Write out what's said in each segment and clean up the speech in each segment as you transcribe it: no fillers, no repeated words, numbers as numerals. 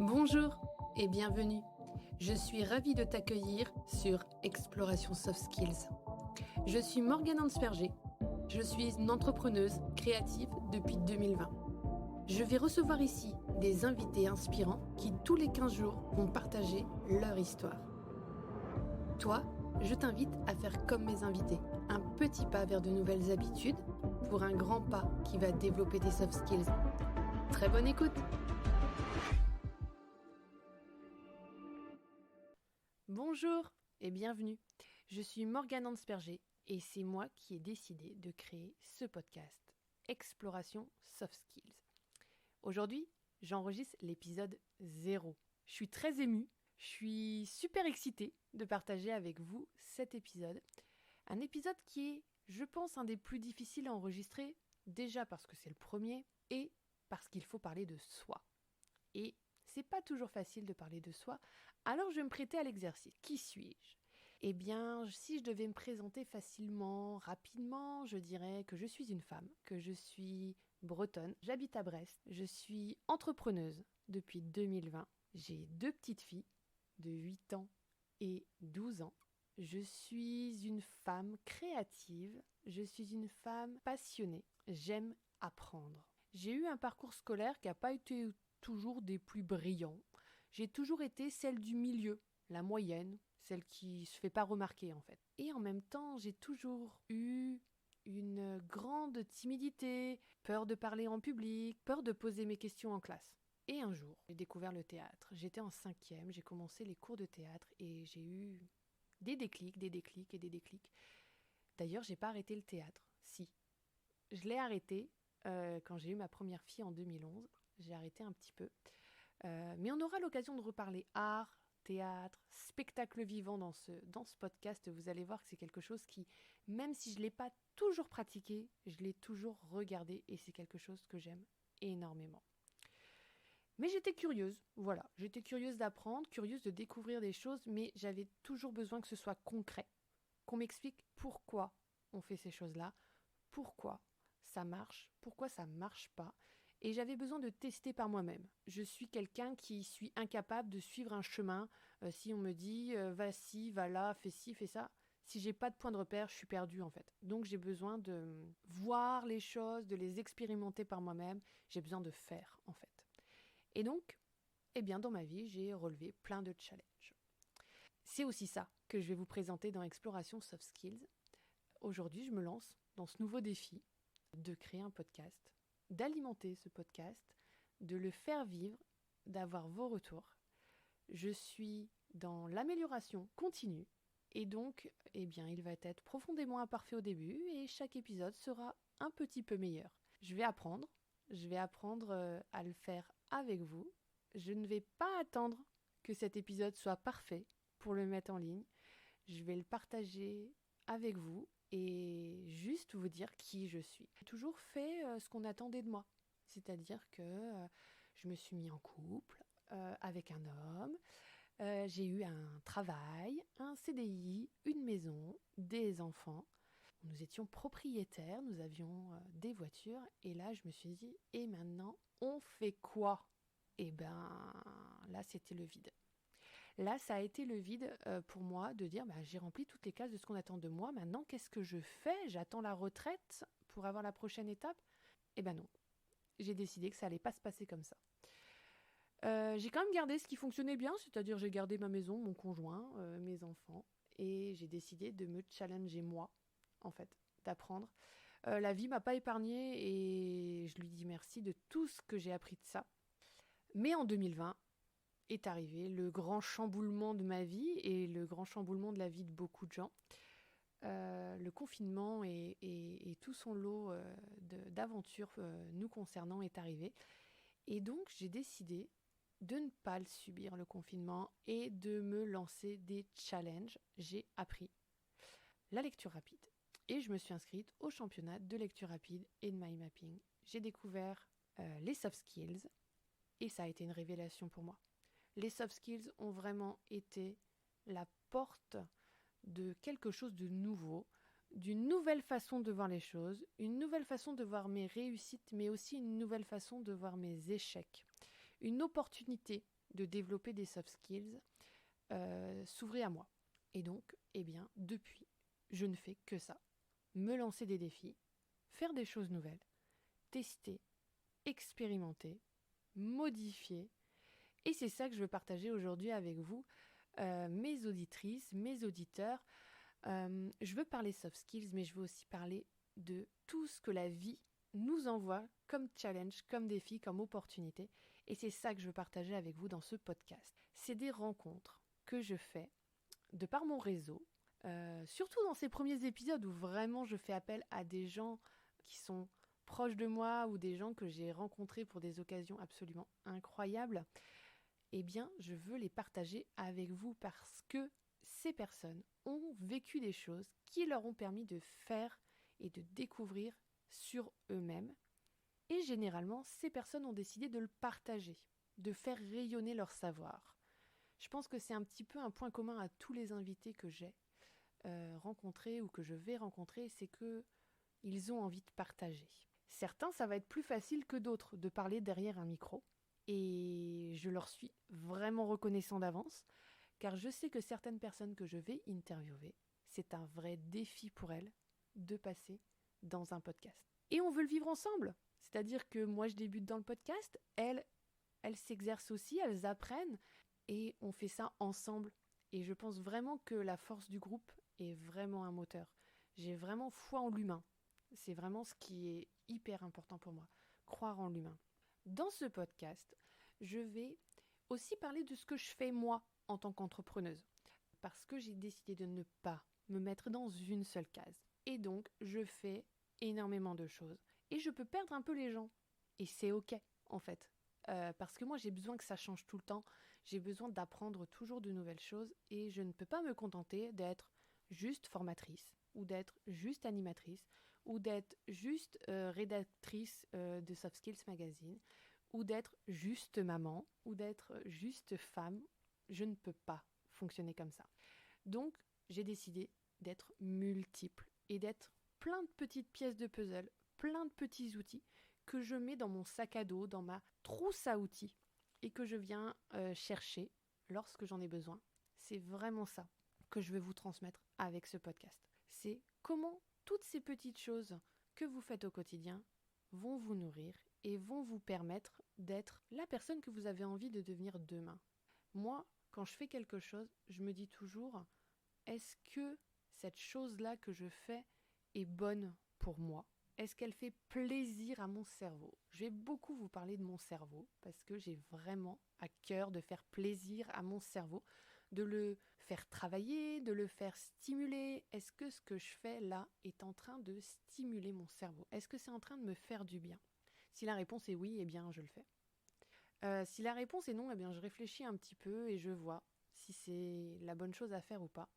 Bonjour et bienvenue. Je suis ravie de t'accueillir sur Exploration Soft Skills. Je suis Morgane Ansperger. Je suis une entrepreneuse créative depuis 2020. Je vais recevoir ici des invités inspirants qui tous les 15 jours vont partager leur histoire. Toi, je t'invite à faire comme mes invités, un petit pas vers de nouvelles habitudes pour un grand pas qui va développer tes soft skills. Très bonne écoute! Bonjour et bienvenue. Je suis Morgane Ansperger et c'est moi qui ai décidé de créer ce podcast Exploration Soft Skills. Aujourd'hui, j'enregistre l'épisode 0. Je suis très émue, je suis super excitée de partager avec vous cet épisode. Un épisode qui est, je pense, un des plus difficiles à enregistrer, déjà parce que c'est le premier et parce qu'il faut parler de soi. Et c'est pas toujours facile de parler de soi, alors je vais me prêter à l'exercice. Qui suis-je ? Eh bien, si je devais me présenter facilement, rapidement, je dirais que je suis une femme, que je suis bretonne, j'habite à Brest, je suis entrepreneuse depuis 2020, j'ai 2 petites filles de 8 ans et 12 ans, je suis une femme créative, je suis une femme passionnée, j'aime apprendre. J'ai eu un parcours scolaire qui n'a pas été toujours des plus brillants. J'ai toujours été celle du milieu, la moyenne, celle qui se fait pas remarquer en fait. Et en même temps, j'ai toujours eu une grande timidité, peur de parler en public, peur de poser mes questions en classe. Et un jour, j'ai découvert le théâtre. J'étais en 5e, j'ai commencé les cours de théâtre et j'ai eu des déclics. D'ailleurs, j'ai pas arrêté le théâtre. Si, je l'ai arrêté quand j'ai eu ma première fille en 2011. J'ai arrêté un petit peu. Mais on aura l'occasion de reparler art, théâtre, spectacle vivant dans ce podcast. Vous allez voir que c'est quelque chose qui, même si je ne l'ai pas toujours pratiqué, je l'ai toujours regardé et c'est quelque chose que j'aime énormément. Mais j'étais curieuse, voilà. J'étais curieuse d'apprendre, curieuse de découvrir des choses, mais j'avais toujours besoin que ce soit concret. Qu'on m'explique pourquoi on fait ces choses-là, pourquoi ça marche, pourquoi ça marche pas. Et j'avais besoin de tester par moi-même. Je suis quelqu'un qui suis incapable de suivre un chemin. Si on me dit va ci, va là, fais ci, fais ça, si j'ai pas de point de repère, je suis perdue en fait. Donc j'ai besoin de voir les choses, de les expérimenter par moi-même. J'ai besoin de faire en fait. Et donc, eh bien dans ma vie, j'ai relevé plein de challenges. C'est aussi ça que je vais vous présenter dans Exploration Soft Skills. Aujourd'hui, je me lance dans ce nouveau défi de créer un podcast, d'alimenter ce podcast, de le faire vivre, d'avoir vos retours. Je suis dans l'amélioration continue et donc, eh bien, il va être profondément imparfait au début et chaque épisode sera un petit peu meilleur. Je vais apprendre à le faire avec vous. Je ne vais pas attendre que cet épisode soit parfait pour le mettre en ligne. Je vais le partager avec vous et juste vous dire qui je suis. J'ai toujours fait ce qu'on attendait de moi. C'est-à-dire que je me suis mis en couple avec un homme, j'ai eu un travail, un CDI, une maison, des enfants. Nous étions propriétaires, nous avions des voitures et là je me suis dit, et maintenant on fait quoi ? Et ben là c'était le vide. Là, ça a été le vide pour moi de dire j'ai rempli toutes les cases de ce qu'on attend de moi. Maintenant, qu'est-ce que je fais ? J'attends la retraite pour avoir la prochaine étape ? Eh ben non. J'ai décidé que ça allait pas se passer comme ça. J'ai quand même gardé ce qui fonctionnait bien, c'est-à-dire j'ai gardé ma maison, mon conjoint, mes enfants, et j'ai décidé de me challenger moi, en fait, d'apprendre. La vie m'a pas épargnée et je lui dis merci de tout ce que j'ai appris de ça. Mais en 2020, est arrivé le grand chamboulement de ma vie et le grand chamboulement de la vie de beaucoup de gens. Le confinement et tout son lot d'aventures nous concernant est arrivé. Et donc, j'ai décidé de ne pas le subir, le confinement, et de me lancer des challenges. J'ai appris la lecture rapide. Et je me suis inscrite au championnat de lecture rapide et de mind mapping. J'ai découvert les soft skills et ça a été une révélation pour moi. Les soft skills ont vraiment été la porte de quelque chose de nouveau, d'une nouvelle façon de voir les choses, une nouvelle façon de voir mes réussites, mais aussi une nouvelle façon de voir mes échecs. Une opportunité de développer des soft skills s'ouvrait à moi. Et donc, depuis, je ne fais que ça. Me lancer des défis, faire des choses nouvelles, tester, expérimenter, modifier. Et c'est ça que je veux partager aujourd'hui avec vous, mes auditrices, mes auditeurs. Je veux parler soft skills, mais je veux aussi parler de tout ce que la vie nous envoie comme challenge, comme défi, comme opportunité. Et c'est ça que je veux partager avec vous dans ce podcast. C'est des rencontres que je fais de par mon réseau, surtout dans ces premiers épisodes où vraiment je fais appel à des gens qui sont proches de moi ou des gens que j'ai rencontrés pour des occasions absolument incroyables. Eh bien, je veux les partager avec vous parce que ces personnes ont vécu des choses qui leur ont permis de faire et de découvrir sur eux-mêmes. Et généralement, ces personnes ont décidé de le partager, de faire rayonner leur savoir. Je pense que c'est un petit peu un point commun à tous les invités que j'ai rencontrés ou que je vais rencontrer, c'est qu'ils ont envie de partager. Certains, ça va être plus facile que d'autres de parler derrière un micro. Et je leur suis vraiment reconnaissant d'avance, car je sais que certaines personnes que je vais interviewer, c'est un vrai défi pour elles de passer dans un podcast. Et on veut le vivre ensemble, c'est-à-dire que moi je débute dans le podcast, elles s'exercent aussi, elles apprennent, et on fait ça ensemble. Et je pense vraiment que la force du groupe est vraiment un moteur. J'ai vraiment foi en l'humain. C'est vraiment ce qui est hyper important pour moi, croire en l'humain. Dans ce podcast, je vais aussi parler de ce que je fais moi en tant qu'entrepreneuse. Parce que j'ai décidé de ne pas me mettre dans une seule case. Et donc, je fais énormément de choses. Et je peux perdre un peu les gens. Et c'est ok, en fait. Parce que moi, j'ai besoin que ça change tout le temps. J'ai besoin d'apprendre toujours de nouvelles choses. Et je ne peux pas me contenter d'être juste formatrice, ou d'être juste animatrice, ou d'être juste rédactrice de Soft Skills Magazine, ou d'être juste maman, ou d'être juste femme. Je ne peux pas fonctionner comme ça. Donc, j'ai décidé d'être multiple et d'être plein de petites pièces de puzzle, plein de petits outils que je mets dans mon sac à dos, dans ma trousse à outils et que je viens chercher lorsque j'en ai besoin. C'est vraiment ça que je vais vous transmettre avec ce podcast. C'est comment toutes ces petites choses que vous faites au quotidien vont vous nourrir et vont vous permettre d'être la personne que vous avez envie de devenir demain. Moi, quand je fais quelque chose, je me dis toujours, est-ce que cette chose-là que je fais est bonne pour moi ? Est-ce qu'elle fait plaisir à mon cerveau ? Je vais beaucoup vous parler de mon cerveau parce que j'ai vraiment à cœur de faire plaisir à mon cerveau, de le faire travailler, de le faire stimuler. Est-ce que ce que je fais là est en train de stimuler mon cerveau ? Est-ce que c'est en train de me faire du bien ? Si la réponse est oui, eh bien je le fais. Si la réponse est non, eh bien je réfléchis un petit peu et je vois si c'est la bonne chose à faire ou pas.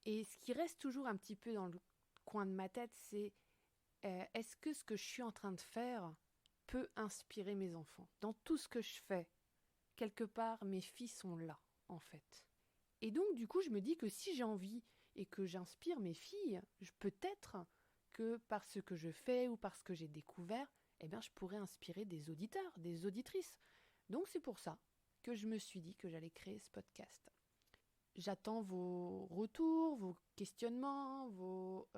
Et ce qui reste toujours un petit peu dans le coin de ma tête, c'est est-ce que ce que je suis en train de faire peut inspirer mes enfants ? Dans tout ce que je fais, quelque part, mes filles sont là, en fait. Et donc, du coup, je me dis que si j'ai envie et que j'inspire mes filles, peut-être que par ce que je fais ou par ce que j'ai découvert, eh bien, je pourrais inspirer des auditeurs, des auditrices. Donc, c'est pour ça que je me suis dit que j'allais créer ce podcast. J'attends vos retours, vos questionnements, vos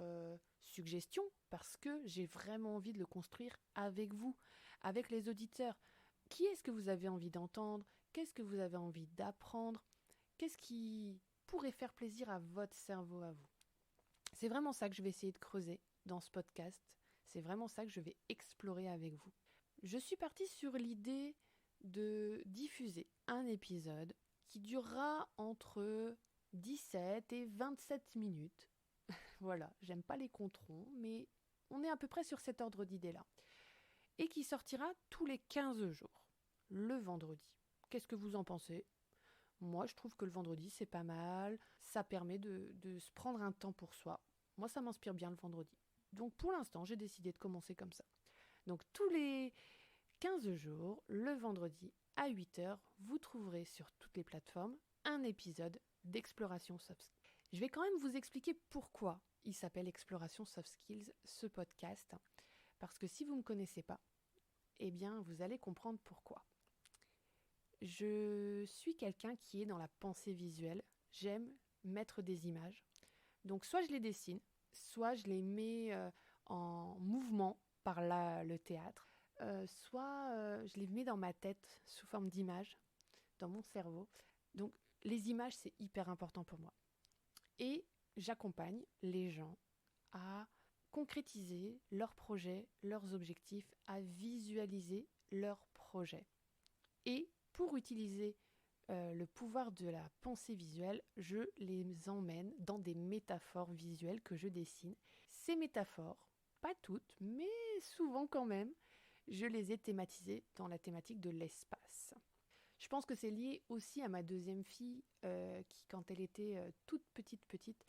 suggestions, parce que j'ai vraiment envie de le construire avec vous, avec les auditeurs. Qui est-ce que vous avez envie d'entendre ? Qu'est-ce que vous avez envie d'apprendre ? Qu'est-ce qui pourrait faire plaisir à votre cerveau, à vous ? C'est vraiment ça que je vais essayer de creuser dans ce podcast. C'est vraiment ça que je vais explorer avec vous. Je suis partie sur l'idée de diffuser un épisode qui durera entre 17 et 27 minutes. Voilà, j'aime pas les comptes ronds, mais on est à peu près sur cet ordre d'idée-là. Et qui sortira tous les 15 jours, le vendredi. Qu'est-ce que vous en pensez ? Moi, je trouve que le vendredi, c'est pas mal. Ça permet de se prendre un temps pour soi. Moi, ça m'inspire bien le vendredi. Donc, pour l'instant, j'ai décidé de commencer comme ça. Donc, tous les 15 jours, le vendredi, à 8h, vous trouverez sur toutes les plateformes un épisode d'Exploration Soft Skills. Je vais quand même vous expliquer pourquoi il s'appelle Exploration Soft Skills, ce podcast. Parce que si vous ne me connaissez pas, eh bien, vous allez comprendre pourquoi. Je suis quelqu'un qui est dans la pensée visuelle. J'aime mettre des images. Donc soit je les dessine, soit je les mets en mouvement par le théâtre, soit je les mets dans ma tête sous forme d'images, dans mon cerveau. Donc les images, c'est hyper important pour moi. Et j'accompagne les gens à concrétiser leurs projets, leurs objectifs, à visualiser leurs projets. Et pour utiliser le pouvoir de la pensée visuelle, je les emmène dans des métaphores visuelles que je dessine. Ces métaphores, pas toutes, mais souvent quand même, je les ai thématisées dans la thématique de l'espace. Je pense que c'est lié aussi à ma deuxième fille qui, quand elle était toute petite,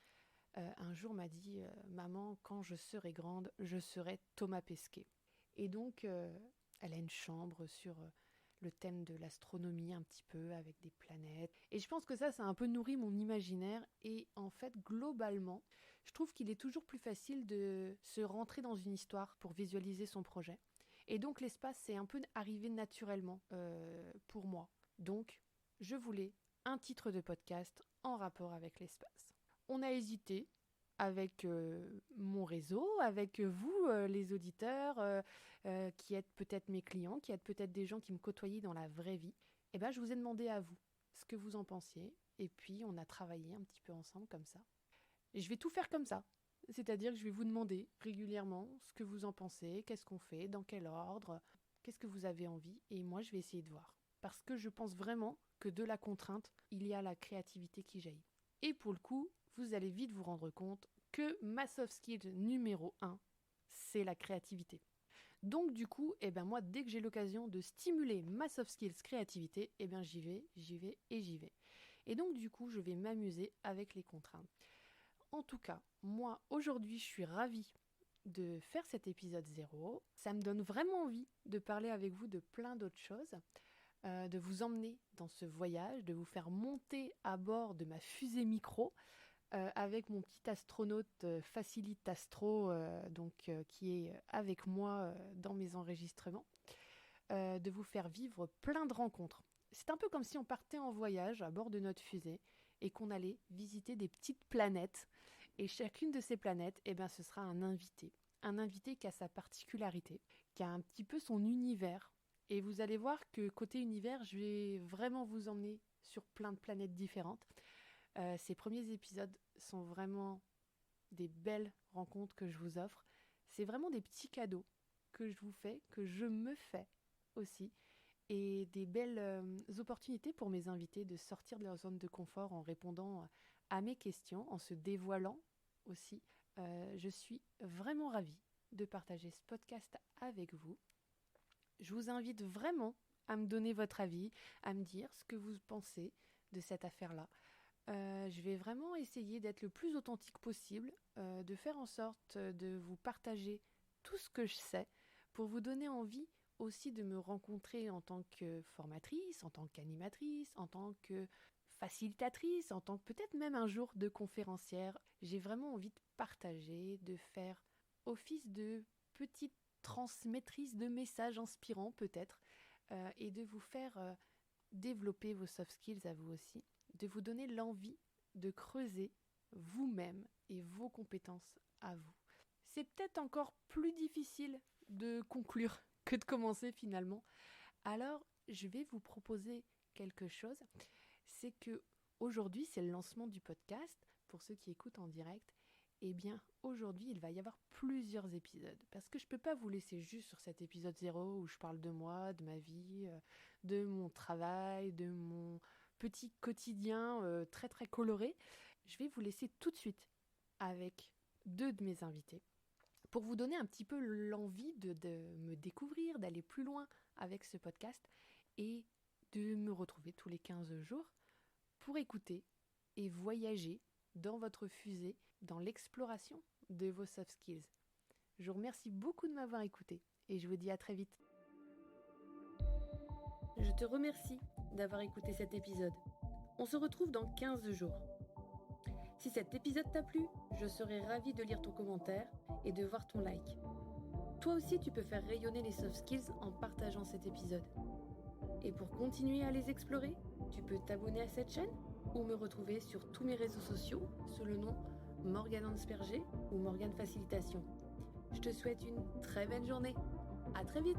un jour m'a dit Maman, quand je serai grande, je serai Thomas Pesquet. Et donc, elle a une chambre sur le thème de l'astronomie un petit peu, avec des planètes. Et je pense que ça a un peu nourri mon imaginaire. Et en fait, globalement, je trouve qu'il est toujours plus facile de se rentrer dans une histoire pour visualiser son projet. Et donc, l'espace, c'est un peu arrivé naturellement pour moi. Donc, je voulais un titre de podcast en rapport avec l'espace. On a hésité avec mon réseau, avec vous, les auditeurs, qui êtes peut-être mes clients, qui êtes peut-être des gens qui me côtoyaient dans la vraie vie. Et ben, je vous ai demandé à vous ce que vous en pensiez. Et puis, on a travaillé un petit peu ensemble comme ça. Et je vais tout faire comme ça. C'est-à-dire que je vais vous demander régulièrement ce que vous en pensez, qu'est-ce qu'on fait, dans quel ordre, qu'est-ce que vous avez envie. Et moi, je vais essayer de voir. Parce que je pense vraiment que de la contrainte, il y a la créativité qui jaillit. Et pour le coup, vous allez vite vous rendre compte que ma soft skill numéro 1, c'est la créativité. Donc du coup, moi, dès que j'ai l'occasion de stimuler ma soft skills créativité, j'y vais. Et donc du coup, je vais m'amuser avec les contraintes. En tout cas, moi, aujourd'hui, je suis ravie de faire cet épisode 0. Ça me donne vraiment envie de parler avec vous de plein d'autres choses, de vous emmener dans ce voyage, de vous faire monter à bord de ma fusée micro, avec mon petit astronaute Facilite Astro, qui est avec moi dans mes enregistrements, de vous faire vivre plein de rencontres. C'est un peu comme si on partait en voyage à bord de notre fusée et qu'on allait visiter des petites planètes. Et chacune de ces planètes, ce sera un invité qui a sa particularité, qui a un petit peu son univers. Et vous allez voir que côté univers, je vais vraiment vous emmener sur plein de planètes différentes. Ces premiers épisodes sont vraiment des belles rencontres que je vous offre. C'est vraiment des petits cadeaux que je vous fais, que je me fais aussi. Et des belles opportunités pour mes invités de sortir de leur zone de confort en répondant à mes questions, en se dévoilant aussi. Je suis vraiment ravie de partager ce podcast avec vous. Je vous invite vraiment à me donner votre avis, à me dire ce que vous pensez de cette affaire-là. Je vais vraiment essayer d'être le plus authentique possible, de faire en sorte de vous partager tout ce que je sais pour vous donner envie aussi de me rencontrer en tant que formatrice, en tant qu'animatrice, en tant que facilitatrice, en tant que peut-être même un jour de conférencière. J'ai vraiment envie de partager, de faire office de petite transmettrice de messages inspirants peut-être, et de vous faire développer vos soft skills à vous aussi, de vous donner l'envie de creuser vous-même et vos compétences à vous. C'est peut-être encore plus difficile de conclure que de commencer finalement. Alors, je vais vous proposer quelque chose. C'est que aujourd'hui, c'est le lancement du podcast. Pour ceux qui écoutent en direct, aujourd'hui, il va y avoir plusieurs épisodes. Parce que je ne peux pas vous laisser juste sur cet épisode 0 où je parle de moi, de ma vie, de mon travail, de mon petit quotidien très très coloré. Je vais vous laisser tout de suite avec 2 de mes invités pour vous donner un petit peu l'envie de me découvrir, d'aller plus loin avec ce podcast et de me retrouver tous les 15 jours pour écouter et voyager dans votre fusée, dans l'exploration de vos soft skills. Je vous remercie beaucoup de m'avoir écouté et je vous dis à très vite. Je te remercie d'avoir écouté cet épisode. On se retrouve dans 15 jours. Si cet épisode t'a plu, je serai ravie de lire ton commentaire et de voir ton like. Toi aussi, tu peux faire rayonner les soft skills en partageant cet épisode. Et pour continuer à les explorer, tu peux t'abonner à cette chaîne ou me retrouver sur tous mes réseaux sociaux sous le nom Morgane Ansperger ou Morgane Facilitation. Je te souhaite une très belle journée. À très vite!